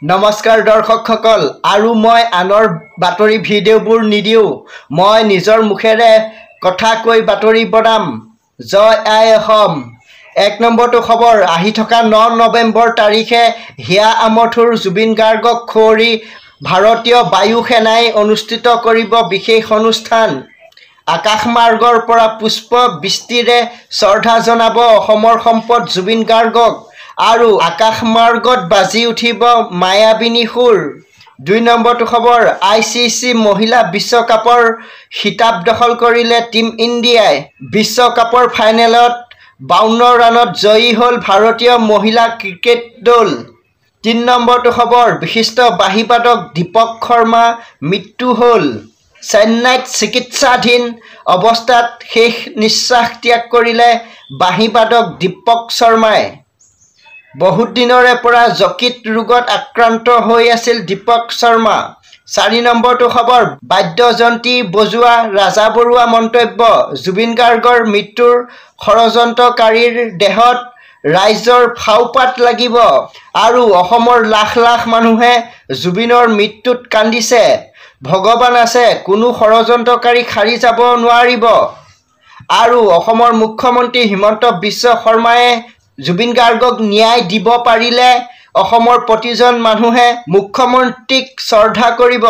নমস্কাৰ দৰ্শকসকল আৰু মই আনৰ বাতৰি ভিডিঅ'বোৰ নিদিও মই নিজৰ মুখেৰে কথা কৈ বাতৰি বনাম জয় আই অসম। ১ নম্বৰটো খবৰ আহি থকা ৯ নৱেম্বৰ তাৰিখে হিয়া আমঠুৰ জুবিন গাৰ্গক খুঁৱৰি ভাৰতীয় বায়ু সেনাই অনুষ্ঠিত কৰিব বিশেষ অনুষ্ঠান। আকাশমাৰ্গৰ পৰা পুষ্প বৃষ্টিৰে শ্ৰদ্ধা জনাব অসমৰ সম্পদ জুবিন গাৰ্গক আৰু আকাশমাৰ্গত বাজি উঠিব মায়াবিনী সুৰ। ২ নম্বৰটো খবৰ ICC মহিলা বিশ্বকাপৰ খিতাপ দখল কৰিলে টীম ইণ্ডিয়াই। বিশ্বকাপৰ ফাইনেলত ৫২ ৰানত জয়ী হ'ল ভাৰতীয় মহিলা ক্ৰিকেট দল। ৩ নম্বৰটো খবৰ বিশিষ্ট বাঁহীবাদক দীপক শৰ্মা মৃত্যু হ'ল। চেন্নাইত চিকিৎসাধীন অৱস্থাত শেষ নিশ্বাস ত্যাগ কৰিলে বাঁহীবাদক দীপক শৰ্মাই। বহুত দিনৰে পৰা যকৃত ৰোগত আক্ৰান্ত হৈ আছিল দীপক শৰ্মা। ৪ নম্বৰটো খবৰ বাদ্যযন্ত্ৰী বজোৱা ৰাজা বৰুৱা মন্তব্য জুবিন গাৰ্গৰ মৃত্যুৰ ষড়যন্ত্ৰকাৰীৰ দেহত ৰাইজৰ ফাওপাত লাগিব আৰু অসমৰ লাখ লাখ মানুহে জুবিনৰ মৃত্যুত কান্দিছে। ভগৱান আছে, কোনো ষড়যন্ত্ৰকাৰী সাৰি যাব নোৱাৰিব। আৰু অসমৰ মুখ্যমন্ত্ৰী হিমন্ত বিশ্ব শৰ্মাই জুবিন গাৰ্গক ন্যায় দিব পাৰিলে অসমৰ প্ৰতিজন মানুহে মুখ্যমন্ত্ৰীক শ্ৰদ্ধা কৰিব।